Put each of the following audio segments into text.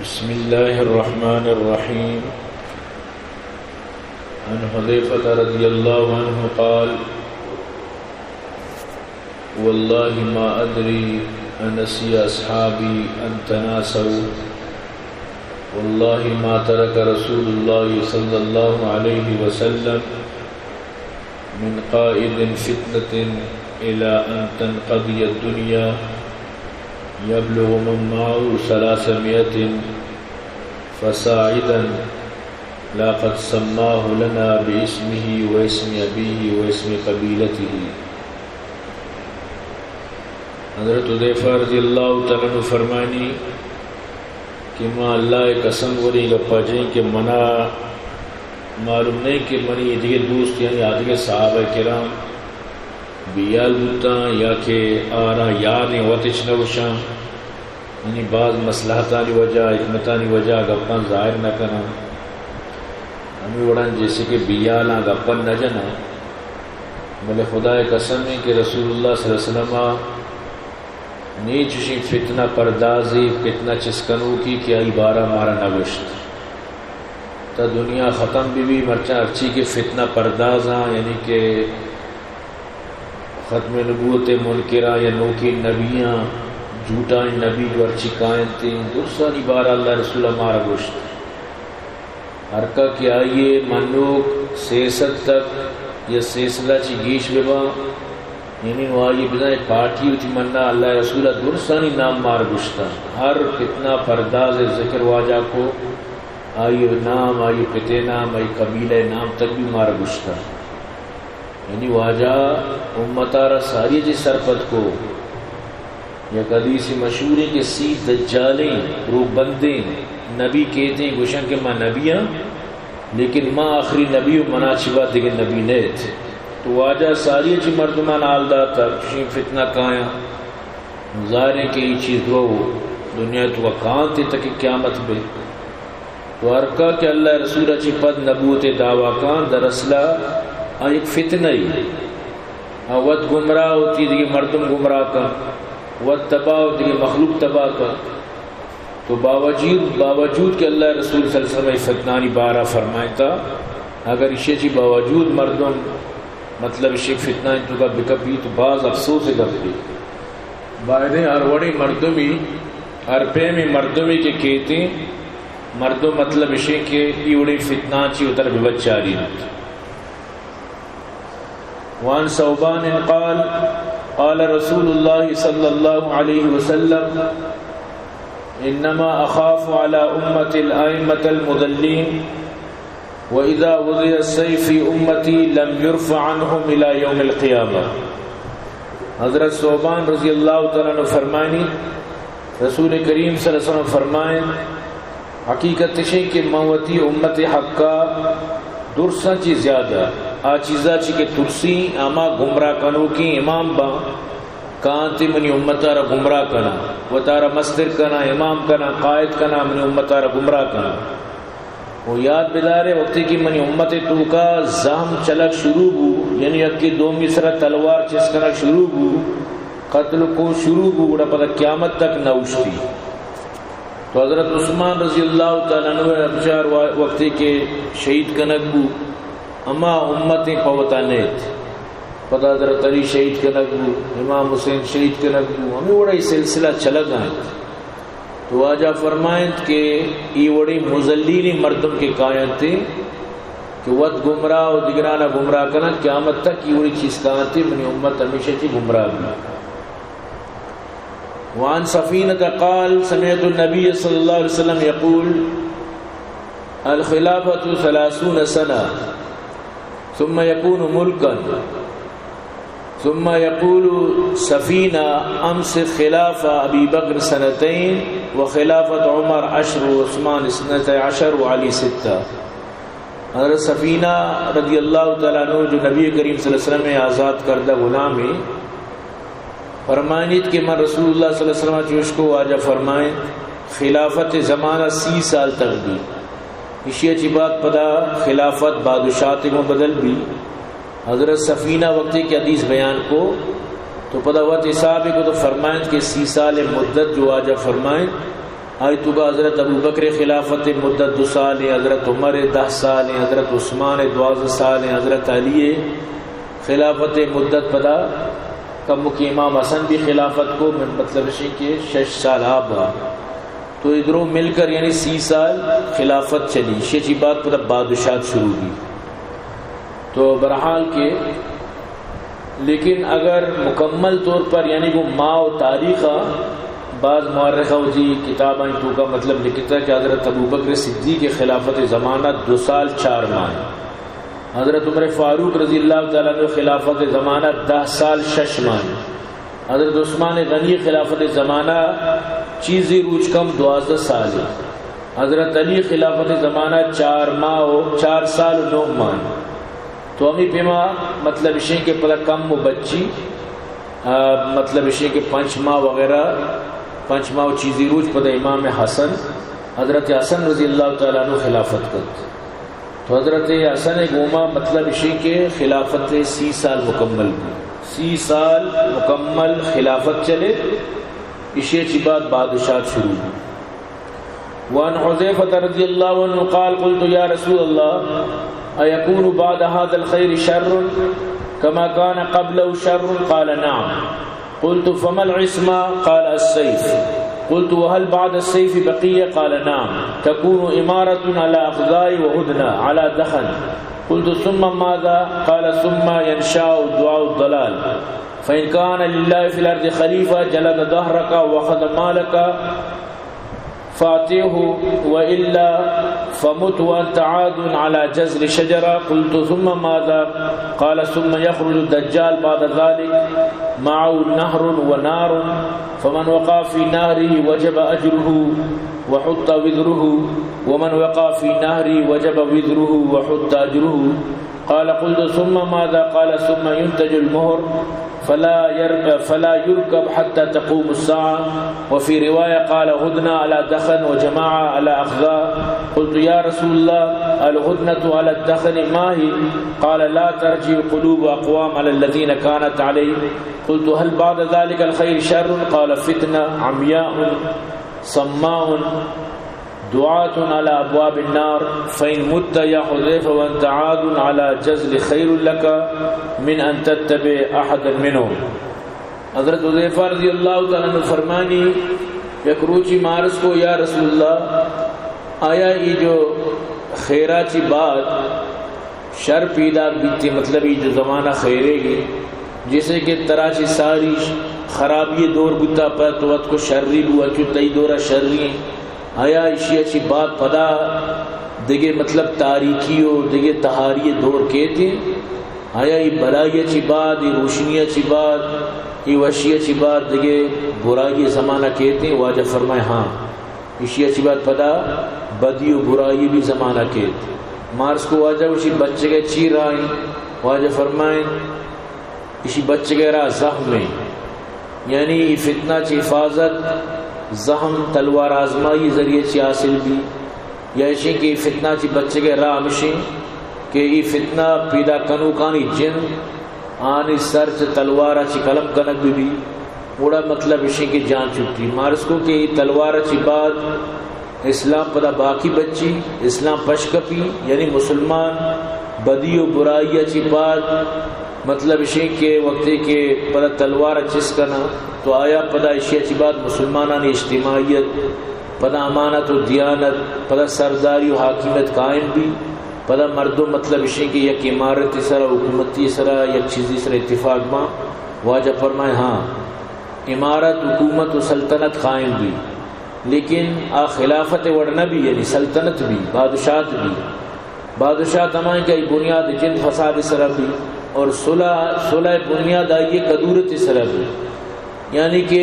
بسم الله الرحمن الرحيم. عن حذيفة رضي الله عنه قال: والله ما أدري أنسي أصحابي أن تناسوا، والله ما ترك رسول الله صلى الله عليه وسلم من قائد فتنة إلى أن تنقضي الدنيا يبلغ من معه 300 فصاعدا لقد سماه لنا باسمه واسم أبيه واسم قبيلته. حضرت حذیفہ رضی اللہ تعالیٰ عنہ فرمانی کہ ماں اللہ قسم وری گپا جائیں کہ منا معلوم نہیں کہ منی دیگے دوست یعنی آدھگے صحابہ کرام بیال بوتا یا کہ آرا یاد وطش نوشاں یعنی بعض مصلحتانی وجہ حکمتانی وجہ گپاں ظاہر نہ کرنا ہمیں وڑان جیسے کہ بیالاں گپاں نہ جنا بلے خدا قسم ہے کہ رسول اللہ صلی اللہ علیہ وسلم نیچشی فتنہ پردازی فتنہ چسکنو کی کہ ای بارہ مارا نوشت تا دنیا ختم بھی مرچہ ارچی کے فتنہ پردازاں یعنی کہ ختم نبوت منکرہ یا نوکی نبیاں جھوٹا نبی جو ارچی قائم تھی درسانی بارہ اللہ رسول مارا گوشت ہرکا کہ آئیے منوک سیست تک یا سیسلہ چی گیش ببا یعنی وہ آئیے بدائے پارٹی ہوتی مننا اللہ رسولہ درسانی نام مار گشتا ہر فتنہ پرداز ذکر واجہ کو آئیے نام آئیے پتے نام آئیے قبیلہ نام تک بھی مار گشتا یعنی واجہ امتارہ ساری جی سرپت کو یا قدیسی مشہور ہے کہ سی دجالیں رو بندیں نبی کہتے ہیں گوشن کہ ماں نبیاں لیکن ماں آخری نبی و منا چبا دیکھے نبی نہیں تھے تو واجہ ساری چی مردمان آلدہ تھا کشی فتنہ کایا ظاہر ہے کہ یہ چیز دو دنیا تو کان تھی تک قیامت بے تو ارکا کہ اللہ رسول چی پد نبوت دعویٰ کان در اصلہ ایک فتنہ ہی ود گمراہ ہوتی دیکھ مردم گمراہ کا ود تباہ ہوتی دیکھ مخلوق تباہ کا تو باوجود کہ اللہ رسول صلی اللہ علیہ وسلم فتنانی بارہ فرمائتا اگر اسے چی باوجود مردم مطلب شیخ فتنہ انتو کا بکپی تو بعض افسوس ہے گفتی باہدیں اروڑی مردمی ارپے میں مردمی کے کہتے ہیں مردم مطلب شیخ کے ایوڑی فتنہ چی اتر ببچ چاری ہوتا وان صوبان قال قال رسول اللہ صلی اللہ علیہ وسلم انما اخاف على امت الائمة المضلین وَإِذَا وُضِعَ السَّيْفِ فِي أُمَّتِي لَمْ يُرْفَعْ عَنْهُمْ إِلَى يَوْمِ الْقِيَامَةِ. حضرت صوبان رضی اللہ تعالیٰ نے فرمائنی رسول کریم صلی اللہ علیہ وسلم فرمائیں حقیقت تشیں کہ موتی امت حق کا درساں چی زیادہ آچیزہ چی کہ ترسی اما گمراہ کنو کی امام با کانتی منی امتارا گمراہ کنا و تارا مستر کنا امام کنا قائد کنا منی امتارا گمراہ کنا وہ یاد بدارے وقتی کی منی امت تو کا زہم چلک شروع ہو یعنی اکی دو مصرہ تلوار چسکنک شروع ہو قتل کو شروع ہو گڑا پتہ قیامت تک نوشتی تو حضرت عثمان رضی اللہ تعالیٰ عنہ ابشار وقتی کے شہید کنک ہو اما امتیں پوتا نیت پتہ حضرت علی شہید کنک ہو امام حسین شہید کنک ہو ہمیں بڑا یہ سلسلہ چلک آئیں تو واجہ فرمائیں کہ یہ وڑی مزلینی مردم کے قائم تھے کہ ود گمراہ و دگرانہ گمراہ کرنا قیامت تک یہ وڑی چیز قائم تھی منی امت ہمیشہ تھی گمراہ بھی. وعن سفینہ قال سمعت النبی صلی اللہ علیہ وسلم یقول الخلافۃ 30 سنہ ثم يكون ملکا ثم يقول سفینہ امسک خلاف ابی بکر 2 وخلافت عمر 10 وعثمان 12 وعلی 6. حضرت سفینہ رضی اللہ تعالیٰ عنہ جو نبی کریم صلی اللہ علیہ وسلم میں آزاد کردہ غلام ہے فرمائنیت کہ من رسول اللہ صلی اللہ علیہ وسلم جو اس کو واجہ فرمائیں خلافت زمانہ 30 سال تک بھی اسی اچھی بات پدا خلافت بادشاہت میں بدل بھی حضرت سفینہ وقتی کی حدیث بیان کو تو پتہ ہوا حساب کو تو فرمائیں کہ 30 سال مدت جو آجا فرمائیں آئی تو کا حضرت ابو بکر خلافت مدت 2 سال ہے، حضرت عمر 10 سال ہے، حضرت عثمان 12 سال ہیں، حضرت علی خلافت مدت پدا کم کی امام حسن بھی خلافت کو مطلب اسی کے 6 سال آبا، تو ادھروں مل کر یعنی 30 سال خلافت چلی، شیچی بات پدا بادشاہت شروع کی. تو بہرحال کے لیکن اگر مکمل طور پر یعنی وہ ماہ و تاریخہ بعض مورخہ جی کتابیں تو کا مطلب لکھتا ہے کہ حضرت ابو بکر صدیق کے خلافت زمانہ 2 سال 4 ماہ، حضرت عمر فاروق رضی اللہ تعالیٰ عنہ خلافت زمانہ 10 سال 6 ماہ، حضرت عثمان غنی خلافت زمانہ چیزی روچ کم 12 سال، حضرت علی خلافت زمانہ 4 سال 9 ماہ. تو ہمیں پیما مطلب اشیں کے پتہ کم و بچی مطلب اشیں کے 5 ماہ وغیرہ 5 ماہ و چیزی روچ پتہ امام حسن حضرت حسن رضی اللہ تعالیٰ عنہ خلافت کرتے. تو حضرت حسن گوما مطلب اشیں کے خلافت 30 سال مکمل کی، 30 سال مکمل خلافت چلے، اشے چی بات بادشاہت شروع کی. وان حذیفہ رضی اللہ عنہ قال قلت یا رسول اللہ ایکون بعد هذا الخیر شر كما كان قبله شر؟ قال نعم. قلت فما العصمة؟ قال السيف. قلت وهل بعد السيف بقية؟ قال نعم. تكون إمارة على أخزاء وهدنة على دخن. قلت ثم ماذا؟ قال ثم ينشأ دعاء الضلال، فإن كان لله في الأرض خليفة جلد ظهرك وأخذ مالك فاتيه وإلا فمت وأنت عاد على جذر شجرة. قلت ثم ماذا؟ قال ثم يخرج الدجال بعد ذلك معه نهر ونار، فمن وقع في نهره وجب أجره وحط وزره، ومن وقع في نهره وجب وزره وحط أجره. قال قلت ثم ماذا؟ قال ثم ينتج المهر فلا يركب حتى تقوم الساعة. وفي رواية قال هدنة على دخن وجماعة على أخذاء. قلت يا رسول الله الهدنة على الدخن ما هي؟ قال لا ترجع قلوب أقوام على الذين كانت عليه. قلت هل بعد ذلك الخير شر؟ قال فتنة عمياء صماء دعاة على أبواب النار، فإن مت يا حذيفة وأنت عاد على جزل خير لك من أن تتبع أحد منهم. حضرت حذیفہ رضی اللہ تعالیٰ عنہ فرمانی یک روچی مارس کو یا رسول اللہ آیا یہ جو خیراچی بات شر پیدا بیتی مطلب یہ جو زمانہ خیرے گی جیسے کہ تراچی ساری خرابی دور گتا پر تو وقت کو شرری بوا چو تی دورہ شرری آیا اسی اچھی بات پدا دیگے مطلب تاریکیو دیگے تہاری دور کہتے ہیں، آیا یہ بلائی اچھی بات، یہ روشنی اچھی بات، یہ وحشی اچھی بات دیگے برائی زمانہ کہتے ہیں؟ واجہ فرمائے ہاں اسی اچھی بات پدا بدی و برائی بھی زمانہ کہتے ہیں. مارس کو واجہ اسی بچے کے چیر آئیں، واجہ فرمائیں اسی بچے کے راہ زخم میں یعنی یہ فتنہ چی حفاظت زخم تلوار آزمائی ذریعے چی حاصل بھی، یا اسی کہ فتنہ چی بچے کے راہ مشیں کہ یہ فتنہ پیدا کنو کانی جن آنی سر چی تلوارہ چی کلم کنک بھی بڑا مطلب اسی کہ جان چھٹی. مارس کو کہ یہ تلوارہ چی بعد اسلام پدا باقی بچی اسلام پشکپی یعنی مسلمان بدی و برائی چی بعد مطلب اسی کہ وقتی کہ پدا تلوار چس کنا تو آیا پدا اسی اچھی بات مسلمانان اجتماعیت پدا امانت و دیانت پدا سرداری و حاکمیت قائم بھی پدا مردم مطلب اسی کہ یک امارت سرا حکومتی سرا یک چیزی سرا اتفاق ماں. واجہ فرمائے ہاں امارت حکومت و سلطنت قائم بھی لیکن خلافت وڑنا بھی یعنی سلطنت بھی بادشاہت ہمائیں کہ بنیاد جن فساد سرا بھی اور صلح بنیاد آئیے قدورت سرا بھی یعنی کہ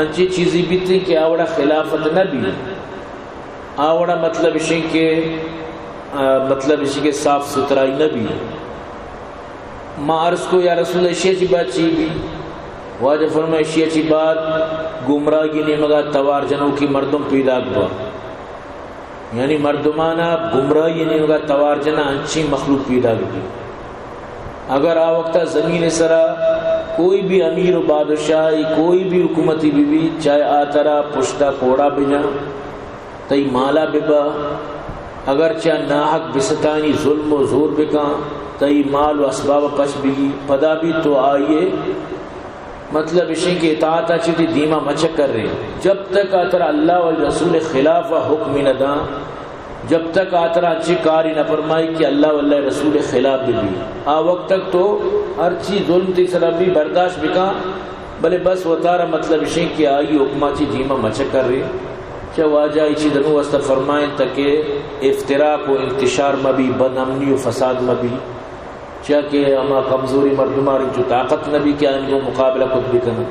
انچی چیزی بھی تھی کہ آوڑا خلافت نہ بھی آوڑا مطلب اسی کے صاف ستھرائی نہ بھی. ماں عرض کو یا رسول اللہ اسی بات چی بھی واجہ فرمائے اسی بات گمراہی نے مگا توار جنوں کی مردم پیدا با یعنی مردمانہ گمراہی نے مگا توار جنہ انچی مخلوق پیدا بھی. اگر آ وقتا زمین سرا کوئی بھی امیر و بادشاہی کوئی بھی حکومتی بھی چاہے آترا پشتا کوڑا بجا تئی مالا ببا اگر چاہے ناحق بستانی ظلم و زور بکا تئی مال و اسباب پش بھی پدا بھی تو آئیے مطلب اشیں کہ اطاعت اچھی دیما مچک کر رہے جب تک آترا اللہ و رسول خلاف حکم نہ دا جب تک آترا اچھی کاری نہ فرمائی کہ اللہ واللہ رسول خلاف بھی آ وقت تک تو ہر چیز ظلم تیسرا بھی برداشت بکا بلے بس وطارہ مطلب اشیں کہ آئی حکمہ چی دیما مچک کر رہے چاہ واجہ اچھی دنو وسط فرمائیں تاکہ افتراق و انتشار مبی بد امنی و فساد مبی چاہ کہ اما کمزوری مردماری جو طاقت نبی کیا ان کو مقابلہ خود بھی کرنا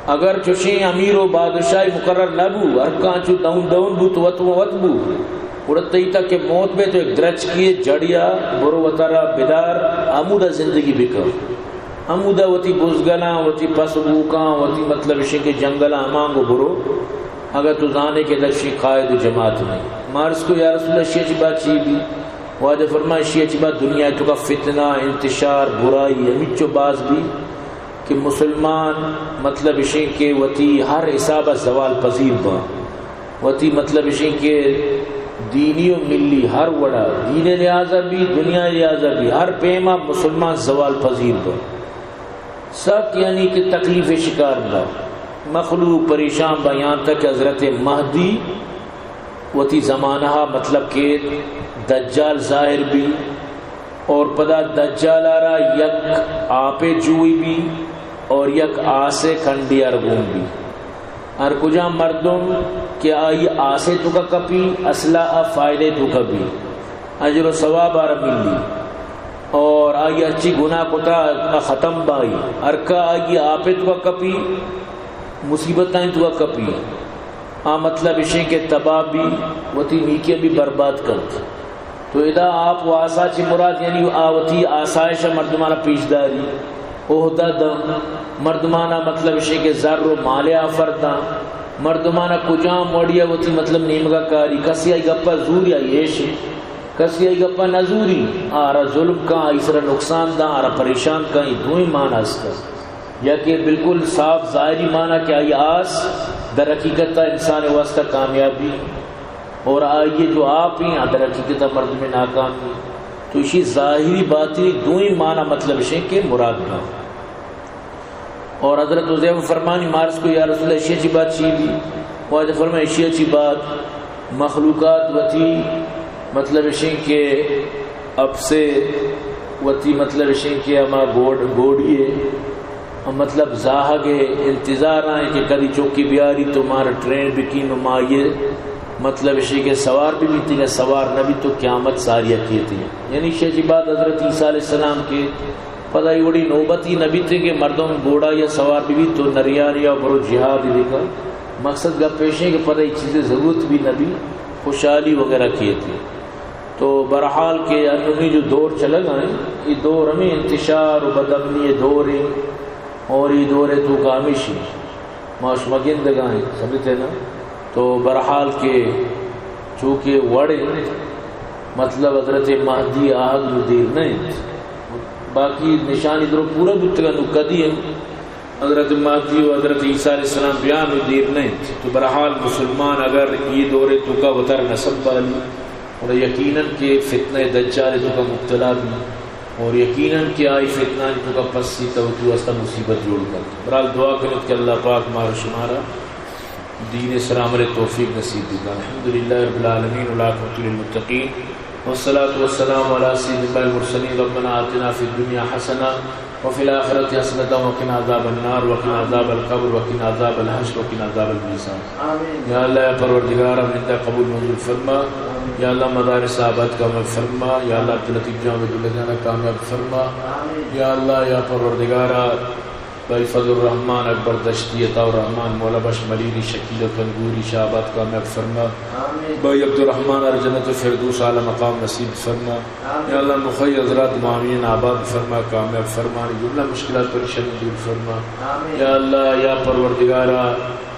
اگر چوشیں امیر و بادشاہی مقرر نہ بو ارکان چو دون بو تو وط بو اڑتی تک کہ موت میں تو ایک درچ کیے جڑیا برو وطارہ بیدار عمودہ زندگی بکر عمودہ وطی بزگنا وطی پس بوکاں وطی مطلب اشیں کہ جنگلہ امانگو برو اگر تو زانے کے درشی قائد جماعت نہیں مارس کو یا رسول اللہ شیعہ چی بات چی بھی واجہ فرمائے شیعہ چی بات دنیا تو کا فتنہ انتشار برائی امیچو باز بھی کہ مسلمان مطلب اشیں کہ وطی ہر حسابہ زوال پذیر با وطی مطلب اشیں کہ دینی و ملی ہر وڑا دین لحاظہ بھی دنیا لحاظہ بھی ہر پیما مسلمان زوال پذیر با سب یعنی کہ تکلیف شکار با مخلوق پریشان با یہاں تک حضرت مہدی وتی زمانہ مطلب کہ دجال ظاہر بھی اور پدا دجال آرہ یک آپے جوئی بھی اور یک آسے کھنڈی ارگون بھی ہر کجا مردم کہ آئی آسے تو کا کپی اسلحہ فائدے تو کا بھی اجر و ثواب آرہ ملی اور آئی اچھی گناہ کتا ختم بائی ارکا آئی آپے تو کا کپی مصیبتیں تو کا کپی مطلب اشیں کہ تباہ بھی وتی نیکیاں بھی برباد کرت تو ادا آپ و آسا چی مراد یعنی آوتی آسائش مردمانہ پیشداری عہدہ دم مردمانہ مطلب اشیں کہ ذر و مال آفردہ مردمانہ کجام موڑیا وتی مطلب نیمگا کاری کسی آئی گپا زوری آئی ایش کسی آئی گپا نزوری آرہ ظلم کا اسرا نقصان دا آرہ پریشان کا یہ دوئی معنی اس کا یا کہ بالکل صاف ظاہری معنی کہ آئی آس در حقیقت انسان واسطہ کامیابی اور آئیے جو آپ ہی در حقیقت مرد میں ناکامی تو اسی ظاہری باطنی دوئی معنی مطلب ہے کہ مراد نہ اور حضرت عزیب فرمانی مارس کو یا رسول اللہ اشیاء چی بات چی بھی واجہ فرمائے اشیاء چی بات مخلوقات وتی مطلب ہے کہ اب سے وتی مطلب ہے کہ ہما گوڑیے مطلب زاہگے انتظار آئیں کہ کدی چوکی بیاری تمہارا ٹرین بکی نمائیے مطلب ہے کہ سوار بھی تھی نہ سوار نہ بھی تو قیامت ساریہ کی تھی یعنی شیخ بات حضرت عیسیٰ علیہ السلام کے پتہ ہی بڑی نوبتی نبی تھے کہ مردوں گھوڑا یا سوار بھی تو نریان یا برو جہاد ہی کا مقصد کا پیش ہے کہ پتہ ہی چیزیں ضرورت بھی نبی خوشحالی وغیرہ کیے تھے تو برحال کے انہی جو دور چلا گئے یہ دور ہمیں انتشار و بدامنی یہ دور ہے اور یہ دور ہے تو کامشی معاش مگندگاہیں سمجھتے نا تو برحال کے چونکہ وڑے مطلب حضرت مہدی آہد دیر نہیں باقی نشانی درو پورا بتگا نکدی ہے حضرت مہدی و حضرت عیسیٰ علیہ السلام بیان دیر نہیں تو برحال مسلمان اگر یہ دور تو کا وطر نصب بالی اور یقیناً کہ فتنہ دجال تو کا مبتلا بھی اور یقیناً کہ آئی فتنہ تو کا پسی توجہ استا مصیبت جوڑ کر برحال دعا کریں کہ اللہ پاک مارا شمارا دین اسلام علیہ توفیق نصیب دیتا الحمدللہ رب العالمین والعاقبۃ للمتقین والصلاة والسلام علی سیدنا المرسلین ربنا آتنا فی الدنیا حسنہ وفی الآخرۃ حسنۃ وقنا عذاب النار وقنا عذاب القبر وقنا عذاب الحشر وقنا عذاب المیزان یا اللہ پروردگار زندہ قبول منظور فرما یا اللہ مدارس آباد کامیاب فرما یا اللہ عبداللطیف جان عبداللہ کامیاب فرما یا اللہ یا پروردگارہ بھائی فضل الرحمن اکبر دشتی عطا الرحمن مولا بش ملیری شکیل کنگوری شہبات کامیاب فرما بھائی عبدالرحمن ارجنت فردوس اعلی مقام نصیب فرما یا اللہ مخی حضرات معامین آباد فرما کامیاب فرما جملہ مشکلات پریشانی دور فرما یا اللہ یا پروردگارہ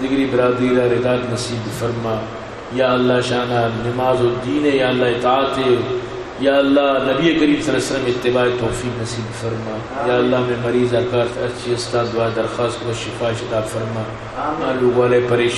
دیگری برادری را رضایت نصیب فرما یا اللہ شانہ نماز و دین یا اللہ اطاعت یا اللہ نبی کریم صلی اللہ علیہ وسلم اتباع توفیق نصیب فرما. یا اللہ میں مریض اچھی استاد دعا درخواست کو شفا عطا فرما. لوگ والے پریشان